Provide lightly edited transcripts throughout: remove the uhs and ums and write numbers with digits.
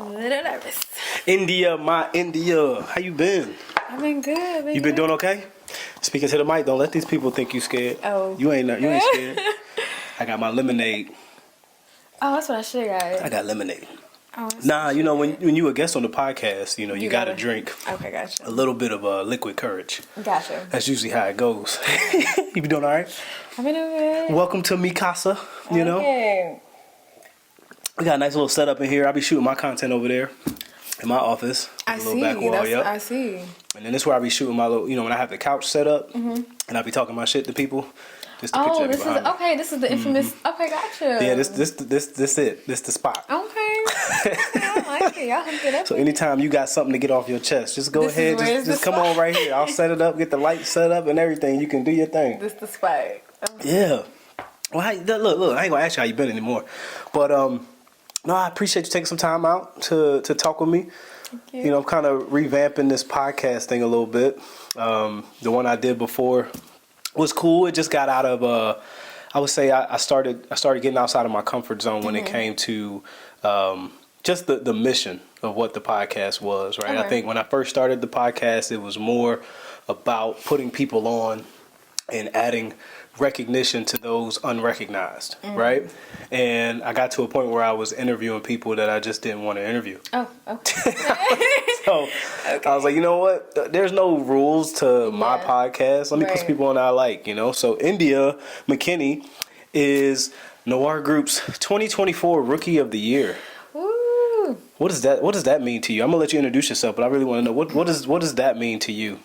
I'm a little nervous. India, my India. How you been? I've been good. You been doing okay? Speaking to the mic, don't let these people think you scared. Oh. You ain't scared. I got my lemonade. Oh, that's what I should have got. I got lemonade. Oh, nah, you know, when you a guest on the podcast, you know, you gotta drink okay, gotcha. a little bit of liquid courage. Gotcha. That's usually how it goes. You be doing all right? I've been doing good. Welcome to Mi Casa, you know. We got a nice little setup in here. I'll be shooting my content over there in my office. I see. I see. And then this is where I be shooting my little, you know, when I have the couch set up, and I be talking my shit to people. Just the picture this is okay. This is the infamous. Okay, gotcha. Yeah, this it. This the spot. Okay. I like it. Y'all hooked it up. So anytime you got something to get off your chest, just go ahead. Just come on right here. I'll set it up, get the lights set up and everything. You can do your thing. This the spot. Yeah. Well, look. I ain't gonna ask you how you been anymore, but no, I appreciate you taking some time out to talk with me. Thank you. You know, I'm kind of revamping this podcast thing a little bit. The one I did before was cool. It just got out of I would say I started getting outside of my comfort zone when it came to just the mission of what the podcast was, right? Okay. I think when I first started the podcast, it was more about putting people on and adding recognition to those unrecognized, right? And I got to a point where I was interviewing people that I just didn't want to interview. Oh, okay. So I was like, you know what? There's no rules to my podcast. Let me put some people on that I like, you know? So India McKinney is NÖIRE Group's 2024 Rookie of the Year. Woo. What does that mean to you? I'm gonna let you introduce yourself, but I really want to know what does that mean to you?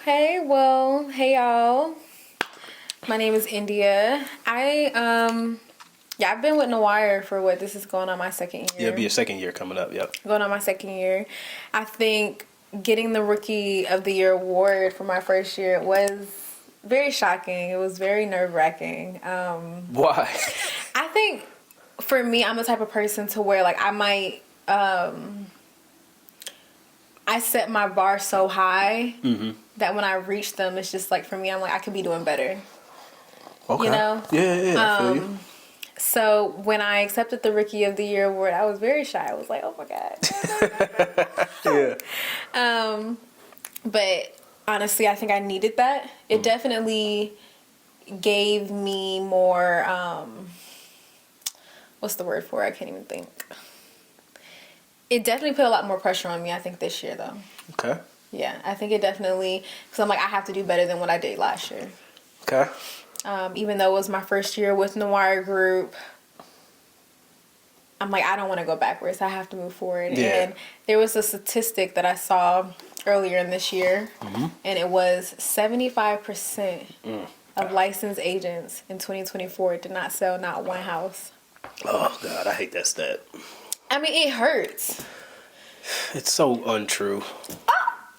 Hey y'all. My name is India. I've been with NÖIRE for this is going on my second year. Yeah, it'll be your second year coming up, yep. Going on my second year. I think getting the Rookie of the Year award for my first year was very shocking. It was very nerve-wracking. Why? I think for me, I'm the type of person to where like I might I set my bar so high that when I reach them, it's just like for me, I'm like I could be doing better. Okay. You know? Yeah, I feel you. So when I accepted the Rookie of the Year award, I was very shy. I was like, oh my God. Yeah. But honestly, I think I needed that. It definitely gave me more, what's the word for it? I can't even think. It definitely put a lot more pressure on me, I think, this year, though. Okay. Yeah, I think it definitely, because I'm like, I have to do better than what I did last year. Okay. Even though it was my first year with NÖIRE Group, I'm like, I don't want to go backwards. I have to move forward. Yeah. And there was a statistic that I saw earlier in this year, and it was 75% of licensed agents in 2024 did not sell not one house. Oh, God, I hate that stat. I mean, it hurts. It's so untrue.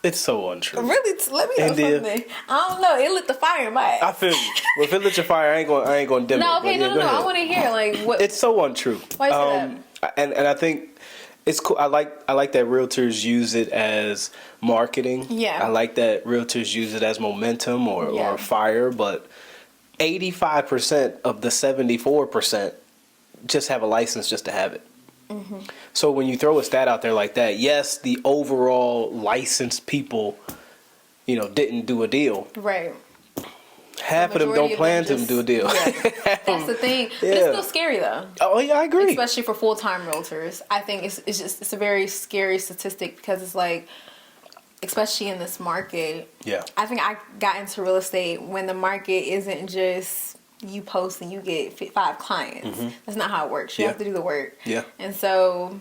It's so untrue. Really, let me know something. I don't know. It lit the fire in my ass. I feel you. Well, if it lit your fire, I ain't gonna dim it. No, okay, no. I want to hear like what. It's so untrue. Why is that? And I think it's cool. I like that realtors use it as marketing. Yeah. I like that realtors use it as momentum or fire. But 85% of the 74% just have a license just to have it. So when you throw a stat out there like that, yes, the overall licensed people, you know, didn't do a deal. Right. Half of them don't plan to do a deal. Yeah. That's the thing. But it's still scary though. Oh yeah, I agree. Especially for full-time realtors. I think it's a very scary statistic because it's like, especially in this market. Yeah. I think I got into real estate when the market isn't just you post and you get 5 clients. That's not how it works. You have to do the work. Yeah. And so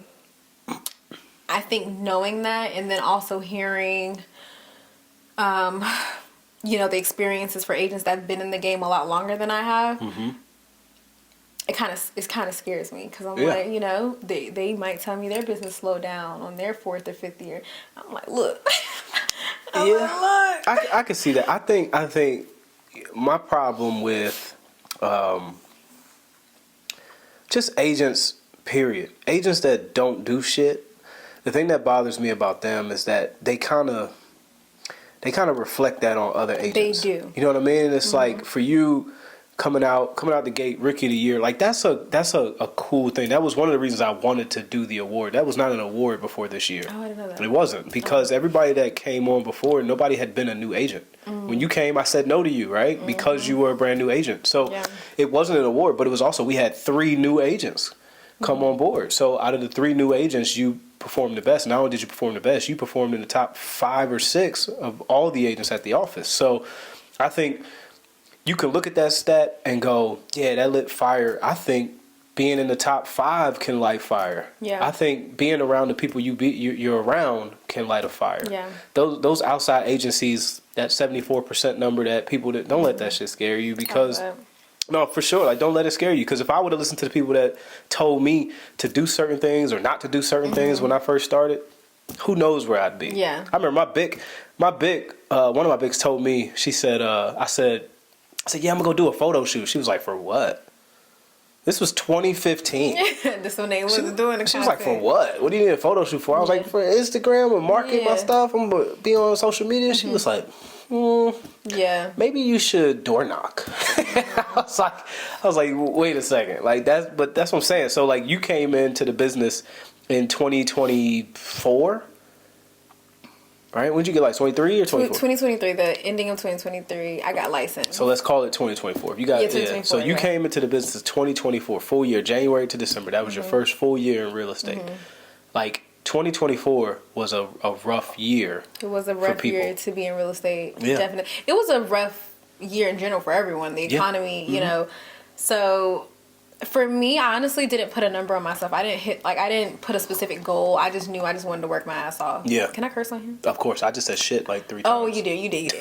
I think knowing that and then also hearing you know, the experiences for agents that have been in the game a lot longer than I have, it kind of scares me because I'm like, you know, they might tell me their business slowed down on their 4th or 5th year. I'm like, look. I can see that. I think my problem with just agents, period. Agents that don't do shit. The thing that bothers me about them is that they kind of reflect that on other agents. They do. You know what I mean? It's like for you, coming out the gate, Rookie of the Year. Like that's a cool thing. That was one of the reasons I wanted to do the award. That was not an award before this year. Oh, I didn't know that. It wasn't, because everybody that came on before, nobody had been a new agent. When you came, I said no to you, right? Because you were a brand new agent. So it wasn't an award, but it was also, we had 3 new agents come on board. So out of the 3 new agents, you performed the best. Not only did you perform the best, you performed in the top 5 or 6 of all the agents at the office. So I think you can look at that stat and go, yeah, that lit fire. I think being in the top 5 can light fire. Yeah. I think being around the people you're around can light a fire. Yeah. Those outside agencies, that 74% number, that people that don't let that shit scare you, because no, for sure. Like, don't let it scare you. Because if I would have listened to the people that told me to do certain things or not to do certain things when I first started, who knows where I'd be. Yeah. I remember one of my bigs told me, she said, I said, yeah, I'm going to go do a photo shoot. She was like, for what? This was 2015. This when they wasn't doing the content. She was like, for what? What do you need a photo shoot for? I was like, for Instagram and market my stuff. I'm going to be on social media. She was like, maybe you should door knock. I was like, wait a second. Like, that's what I'm saying. So like, you came into the business in 2024, right? When did you get licensed? 23 or 24? 2023, the ending of 2023, I got licensed. So let's call it 2024. If you got 2024, so you came into the business 2024, full year, January to December. That was your first full year in real estate. Like, 2024 was a rough year. It was a rough year to be in real estate. Yeah. Definitely. It was a rough year in general for everyone. The economy, you know. So for me, I honestly didn't put a number on myself. I didn't put a specific goal. I just knew I just wanted to work my ass off. Yeah. Can I curse on here? Of course. I just said shit like 3 times. Oh, you did.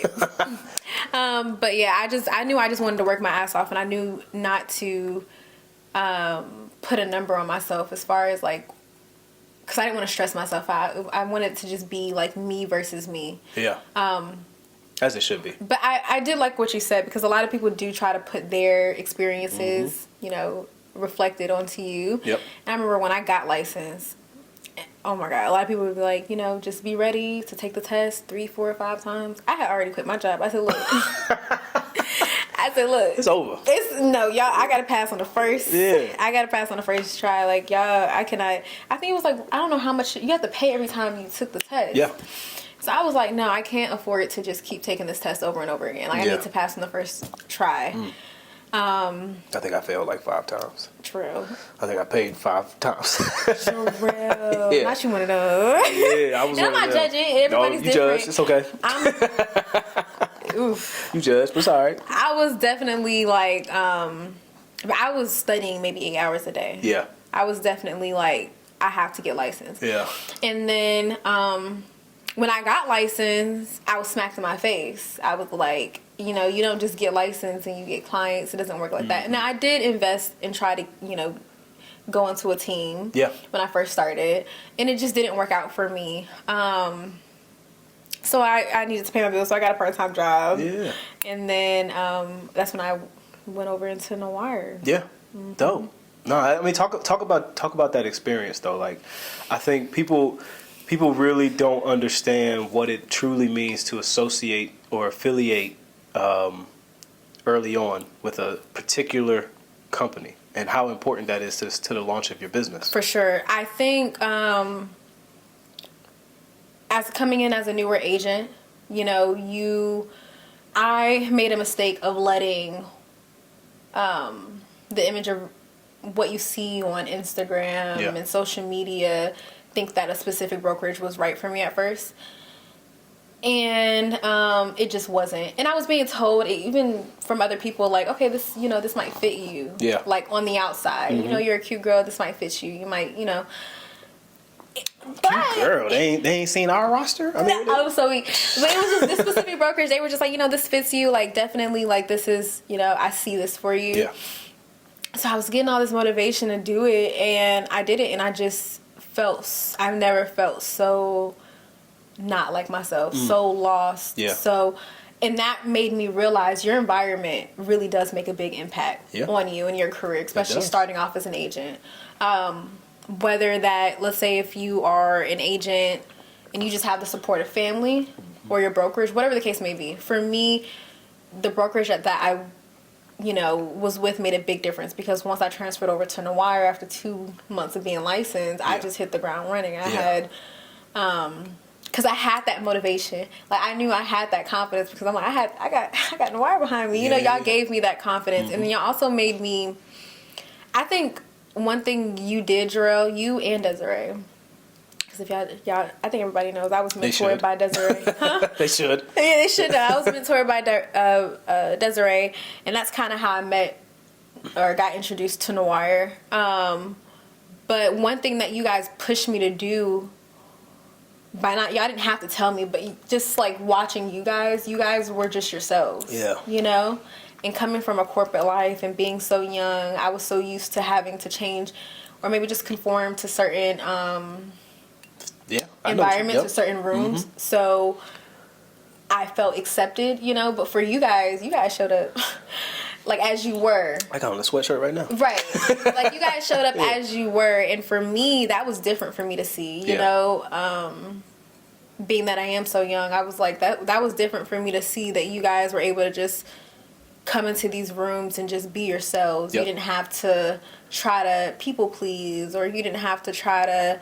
But yeah, I knew I just wanted to work my ass off, and I knew not to put a number on myself as far as like, because I didn't want to stress myself out. I wanted to just be like me versus me. Yeah. As it should be. But I did like what you said, because a lot of people do try to put their experiences, you know, reflected onto you. Yep. And I remember when I got licensed, oh my God, a lot of people would be like, you know, just be ready to take the test 3, 4, or 5 times. I had already quit my job. I said, look. It's over. Y'all, I gotta pass on the first. Yeah. I gotta pass on the first try. Like, y'all, I think it was like, I don't know how much you have to pay every time you took the test. Yeah. So I was like, no, I can't afford to just keep taking this test over and over again. Like, I need to pass on the first try. I think I failed like 5 times. True. I think I paid 5 times. For real. Yeah. Not you one of those. Yeah, I was. And I'm not judging. Everybody's different. Judge. It's okay. Oof. You judge, but it's all right. I was definitely like, I was studying maybe 8 hours a day. Yeah. I was definitely like, I have to get licensed. Yeah. And then when I got licensed, I was smacked in my face. I was like, you know, you don't just get licensed and you get clients. It doesn't work like that. Now, I did invest and try to, you know, go into a team when I first started, and it just didn't work out for me. So I needed to pay my bills, so I got a part-time job. Yeah. And then that's when I went over into NÖIRE. Yeah. Dope. No, I mean, talk about that experience though. Like, I think people really don't understand what it truly means to associate or affiliate early on with a particular company, and how important that is to the launch of your business. For sure. I think as coming in as a newer agent, you know, I made a mistake of letting the image of what you see on Instagram and social media think that a specific brokerage was right for me at first. And it just wasn't. And I was being told, even from other people, like, okay, this, you know, this might fit you. Yeah. Like, on the outside. You know, you're a cute girl, this might fit you. You might, you know. But, cute girl. They ain't seen our roster? I mean, but it was just this specific brokerage. They were just like, you know, this fits you. Like, definitely, like, this is, you know, I see this for you. Yeah. So I was getting all this motivation to do it, and I did it, and I just I've never felt so not like myself, so lost. Yeah. So, and that made me realize your environment really does make a big impact on you and your career, especially starting off as an agent. Whether that, let's say if you are an agent and you just have the support of family or your brokerage, whatever the case may be. For me, the brokerage that I you know, was with made a big difference, because once I transferred over to NÖIRE after 2 months of being licensed, I just hit the ground running. I had, because I had that motivation. Like, I knew I had that confidence, because I'm like, I got NÖIRE behind me. You know, y'all gave me that confidence. And then y'all also made me, I think one thing you did, Jarrell, you and Desiree, because if y'all, I think everybody knows I was mentored by Desiree. Huh? They should. Yeah, they should know. I was mentored by Desiree, and that's kind of how I met or got introduced to NÖIRE. But one thing that you guys pushed me to do, y'all didn't have to tell me, but just like watching you guys were just yourselves. Yeah. You know? And coming from a corporate life and being so young, I was so used to having to change or maybe just conform to certain environments or certain rooms. So I felt accepted, you know, but for you guys showed up like as you were. I got on a sweatshirt right now. Right. Like, you guys showed up as you were, and for me that was different for me to see, you know, being that I am so young. I was like, that was different for me to see that you guys were able to just come into these rooms and just be yourselves. You didn't have to try to people please, or you didn't have to try to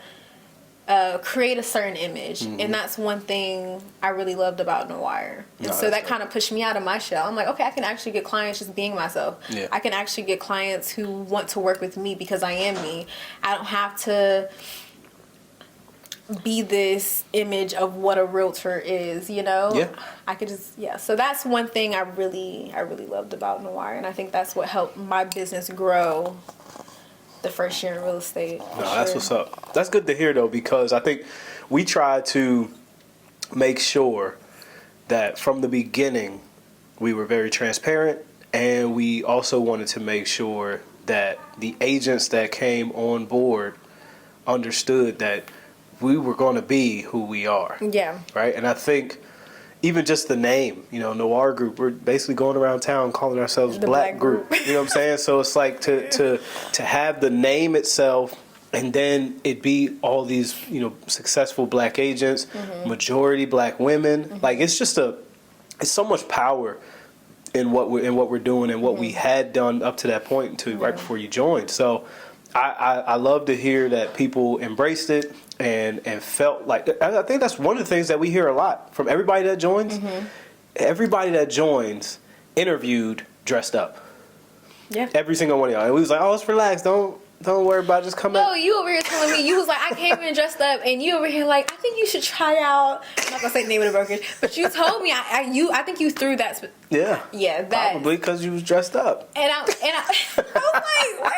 create a certain image. And that's one thing I really loved about NÖIRE. And so that kind of pushed me out of my shell. I'm like, okay, I can actually get clients just being myself. I can actually get clients who want to work with me because I am me. I don't have to be this image of what a realtor is, you know? I could just, so that's one thing I really loved about NÖIRE, and I think that's what helped my business grow the first year in real estate. No, that's what's up. That's good to hear, though, because I think we try to make sure that from the beginning we were very transparent, and we also wanted to make sure that the agents that came on board understood that we were going to be who we are. Right? And I think even just the name, you know, NÖIRE Group, we're basically going around town calling ourselves Black Group. You know what I'm saying? So it's like to have the name itself, and then it be all these, you know, successful Black agents, majority Black women. Like, it's just it's so much power in what we're doing and what we had done up to that point until right before you joined. So I love to hear that people embraced it and felt like, I think that's one of the things that we hear a lot from everybody that joins. Everybody that joins interviewed dressed up. Every single one of y'all. And we was like, oh, let's relax. Don't worry about it. Just come No, you over here telling me, you was like, I came in dressed up, and you over here like, I think you should try out, I'm not gonna say the name of the brokerage, but you told me, I think you threw that. That. Probably because you was dressed up. And I was like, what?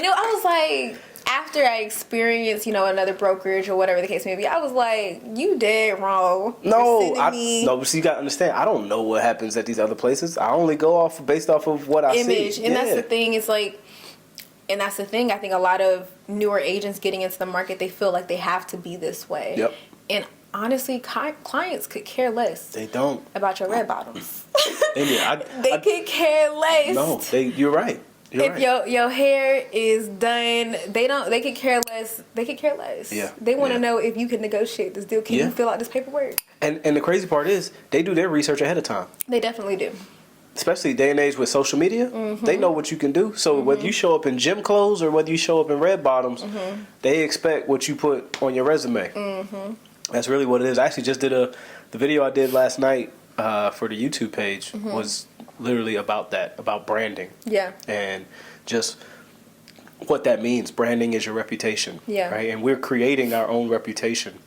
I was like, after I experienced, you know, another brokerage or whatever the case may be, I was like, you dead wrong. No, but you gotta understand, I don't know what happens at these other places. I only go based off of what I see. And that's the thing. It's like, and that's the thing. I think a lot of newer agents getting into the market, they feel like they have to be this way. And honestly, clients could care less. They don't about your red bottoms. They could care less. No, you're right. If your hair is done, they could care less. They could care less. They want to know if you can negotiate this deal. Can you fill out this paperwork? And the crazy part is, they do their research ahead of time. They definitely do. Especially day and age with social media, they know what you can do. So whether you show up in gym clothes or whether you show up in red bottoms, they expect what you put on your resume. That's really what it is. I actually just did the video I did last night for the YouTube page was literally about that, about branding. And just what that means. Branding is your reputation. Right? And we're creating our own reputation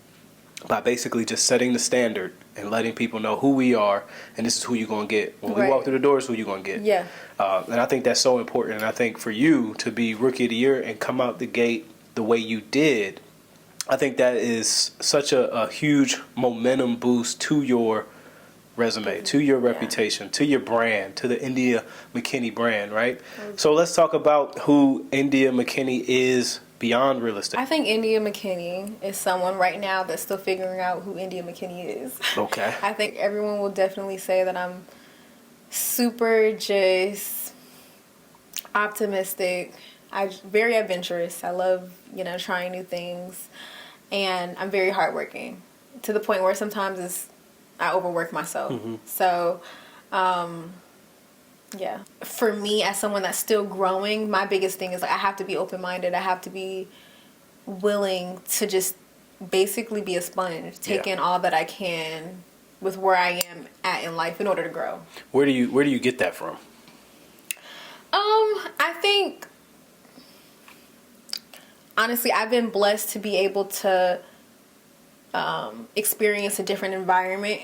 by basically just setting the standard and letting people know who we are, and this is who you're going to get. When we walk through the doors, who you're going to get. And I think that's so important. And I think for you to be Rookie of the Year and come out the gate the way you did, I think that is such a huge momentum boost to your resume, to your reputation, to your brand, to the India McKinney brand, right? So let's talk about who India McKinney is beyond real estate. I think India McKinney is someone right now that's still figuring out who India McKinney is. Okay. I think everyone will definitely say that I'm super just optimistic. I'm very adventurous. I love, you know, trying new things. And I'm very hardworking to the point where sometimes I overwork myself. So Yeah. For me, as someone that's still growing, my biggest thing is like I have to be open-minded. I have to be willing to just basically be a sponge, take in all that I can with where I am at in life in order to grow. Where do you get that from? I think honestly, I've been blessed to be able to experience a different environment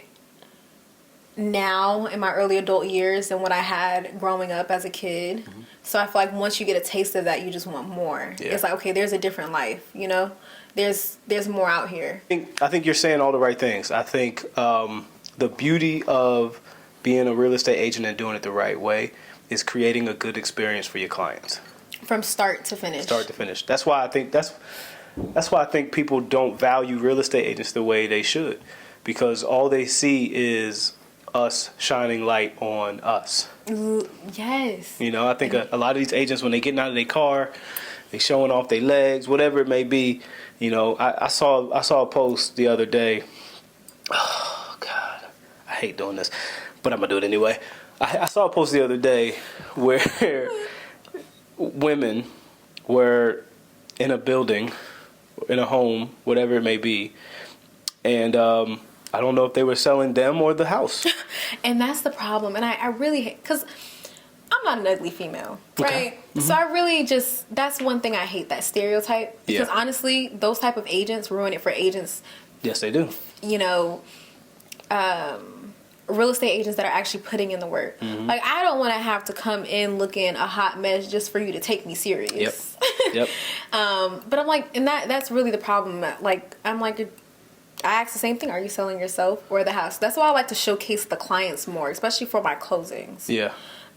now in my early adult years than what I had growing up as a kid. Mm-hmm. So I feel like once you get a taste of that, you just want more. Yeah. It's like, okay, there's a different life, you know? There's more out here. I think you're saying all the right things. I think the beauty of being a real estate agent and doing it the right way is creating a good experience for your clients. From start to finish. Start to finish. That's why I think people don't value real estate agents the way they should, because all they see is us shining light on us. Yes. You know, I think a lot of these agents, when they getting out of their car, they showing off their legs, whatever it may be. You know, I saw a post the other day. Oh God, I hate doing this, but I'm gonna do it anyway. I saw a post the other day where women were in a building, in a home, whatever it may be, and I don't know if they were selling them or the house. And that's the problem. And I really hate, because I'm not an ugly female, right? Okay. Mm-hmm. So I really just, that's one thing I hate, that stereotype. Because honestly, those type of agents ruin it for agents. Yes, they do. You know, real estate agents that are actually putting in the work. Mm-hmm. Like, I don't want to have to come in looking a hot mess just for you to take me serious. Yep. But I'm like, and that's really the problem. Like, I'm like, I ask the same thing. Are you selling yourself or the house? That's why I like to showcase the clients more, especially for my closings. Yeah.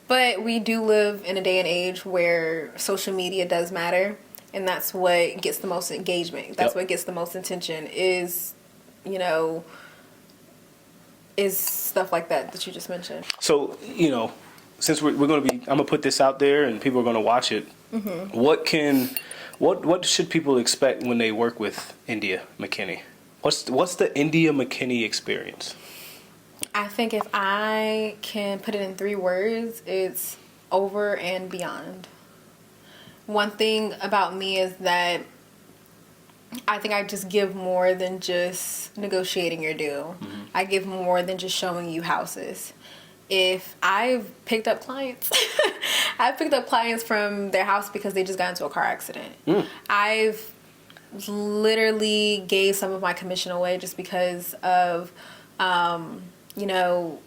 But we do live in a day and age where social media does matter, and that's what gets the most engagement. That's what gets the most attention is, you know, is stuff like that you just mentioned. So, you know, since we're going to be, I'm going to put this out there and people are going to watch it. Mm-hmm. What should people expect when they work with India McKinney? What's the India McKinney experience? I think if I can put it in 3 words, it's over and beyond. One thing about me is that I think I just give more than just negotiating your deal. Mm-hmm. I give more than just showing you houses. If I've picked up clients, I've picked up clients from their house because they just got into a car accident. I've literally gave some of my commission away just because of, you know,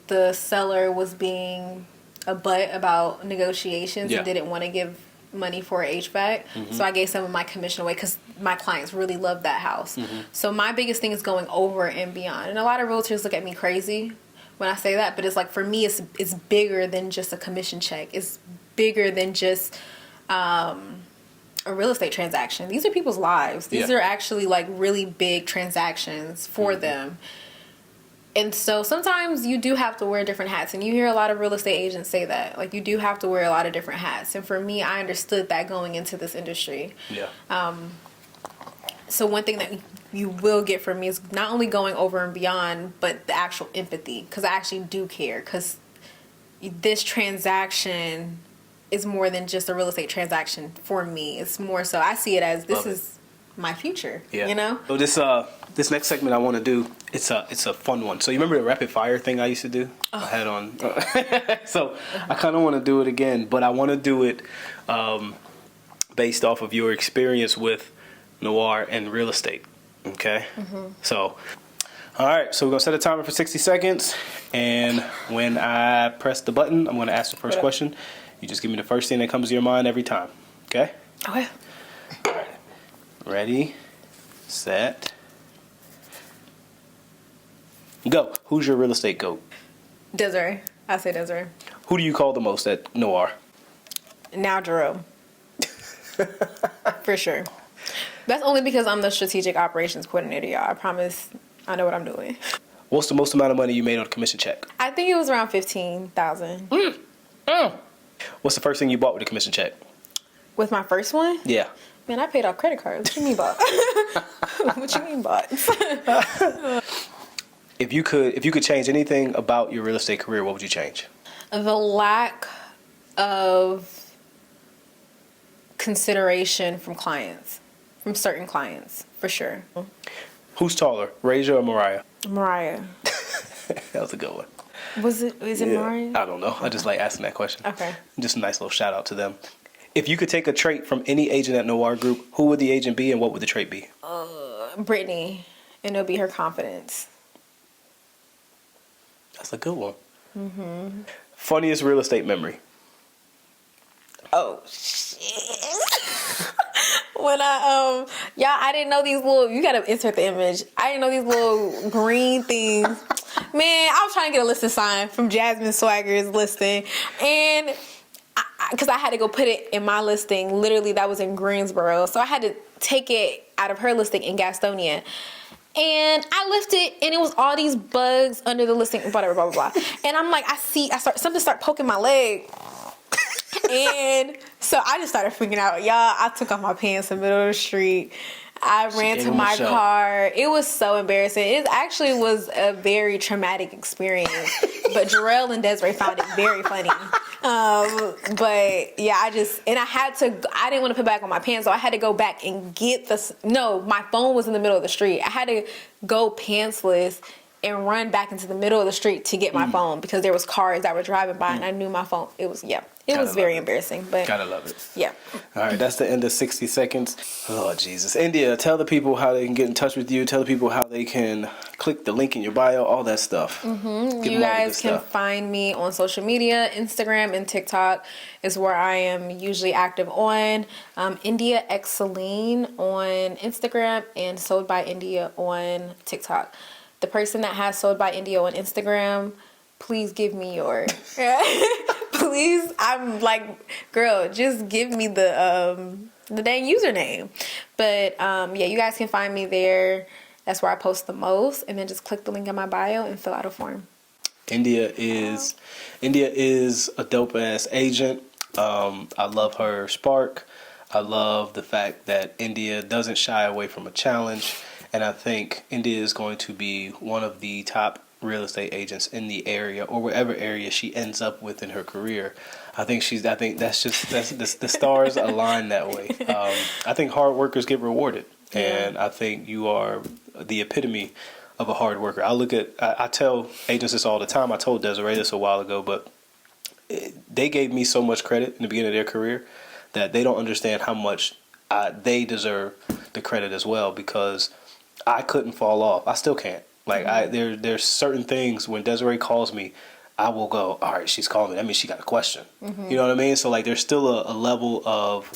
the seller was being a butt about negotiations and didn't want to give money for HVAC. Mm-hmm. So I gave some of my commission away because my clients really loved that house. Mm-hmm. So my biggest thing is going over and beyond. And a lot of realtors look at me crazy when I say that, but it's like, for me, it's bigger than just a commission check. It's bigger than just a real estate transaction. These are people's lives. These are actually like really big transactions for them. And so sometimes you do have to wear different hats, and you hear a lot of real estate agents say that. Like, you do have to wear a lot of different hats. And for me, I understood that going into this industry. Yeah. So one thing that you will get from me is not only going over and beyond, but the actual empathy, because I actually do care. Because this transaction is more than just a real estate transaction for me. It's more so I see it as this is my future. Yeah. You know. So this next segment I want to do, it's a fun one. So you remember the rapid fire thing I used to do? Oh. I had on. So I kind of want to do it again, but I want to do it based off of your experience with NÖIRE and real estate. Okay. Mm-hmm. So, all right. So we're gonna set a timer for 60 seconds, and when I press the button, I'm gonna ask the first question. You just give me the first thing that comes to your mind every time. Okay. Okay. All right. Ready, set, go. Who's your real estate GOAT? Desiree. I say Desiree. Who do you call the most at NÖIRE? Now Jerome. For sure. That's only because I'm the strategic operations coordinator, y'all. I promise I know what I'm doing. What's the most amount of money you made on a commission check? I think it was around $15,000. What's the first thing you bought with a commission check? With my first one? Yeah. Man, I paid off credit cards. What you mean bought? What you mean bought? If you could change anything about your real estate career, what would you change? The lack of consideration from clients, from certain clients, for sure. Who's taller, Raja or Mariah? Mariah. That was a good one. Is it Mariah? I don't know. I just like asking that question. Okay. Just a nice little shout out to them. If you could take a trait from any agent at NÖIRE Group, who would the agent be and what would the trait be? Brittany, and it'll be her confidence. That's a good one. Funniest real estate memory? Oh, shit. When I didn't know these little, you gotta insert the image. I didn't know these little green things. Man, I was trying to get a listing sign from Jasmine Swagger's listing. And because I had to go put it in my listing, literally that was in Greensboro. So I had to take it out of her listing in Gastonia. And I lifted, and it was all these bugs under the listing, whatever, blah, blah, blah. And I'm like, something start poking my leg. And so I just started freaking out. Y'all, I took off my pants in the middle of the street. I ran to my car. It was so embarrassing. It actually was a very traumatic experience. But Jarrell and Desiree found it very funny. But yeah, I didn't want to put back on my pants, so I had to go back and get my phone was in the middle of the street. I had to go pantsless and run back into the middle of the street to get my phone because there was cars that were driving by and I knew my phone. It was very embarrassing, but gotta love it. Yeah. All right, that's the end of 60 seconds. Oh, Jesus. India, tell the people how they can get in touch with you. Tell the people how they can click the link in your bio, all that stuff. You guys can find me on social media. Instagram and TikTok is where I am usually active on. India Celine on Instagram and Sold by India on TikTok. The person that has Sold by India on Instagram, please give me your... Please, I'm like, girl, just give me the dang username. But you guys can find me there. That's where I post the most. And then just click the link in my bio and fill out a form. India is a dope ass agent. I love her spark. I love the fact that India doesn't shy away from a challenge. And I think India is going to be one of the top real estate agents in the area or wherever area she ends up with in her career. I think the stars align that way. I think hard workers get rewarded, and I think you are the epitome of a hard worker. I tell agents this all the time. I told Desiree this a while ago, but they gave me so much credit in the beginning of their career that they don't understand how much they deserve the credit as well, because I couldn't fall off. I still can't. Like there's certain things when Desiree calls me, I will go, all right, she's calling me. That means she got a question. You know what I mean? So like there's still a level of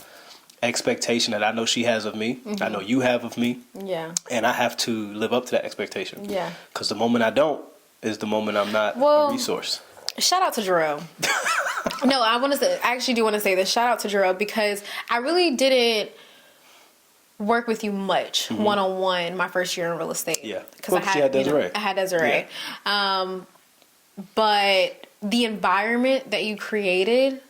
expectation that I know she has of me. I know you have of me. Yeah. And I have to live up to that expectation. Yeah. Because the moment I don't is the moment I'm not a resource. Shout out to Jarrell. No, I actually do want to say this. Shout out to Jarrell because I really didn't work with you much one-on-one my first year in real estate. Yeah. Because I had Desiree. I had Desiree. Yeah. But the environment that you created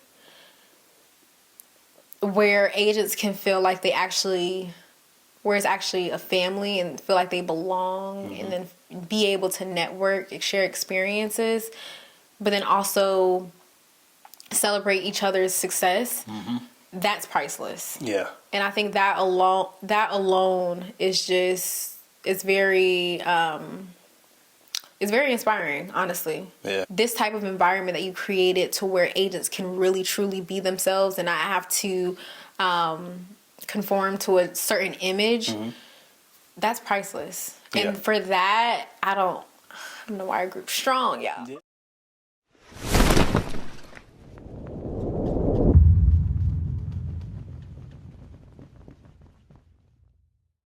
where agents can feel like where it's actually a family and feel like they belong and then be able to network, share experiences, but then also celebrate each other's success. That's priceless. Yeah. And I think that alone is just, it's very inspiring, honestly. Yeah. This type of environment that you created to where agents can really truly be themselves and not have to conform to a certain image, that's priceless. Yeah. And for that, I don't know why our group's strong, y'all. Yeah.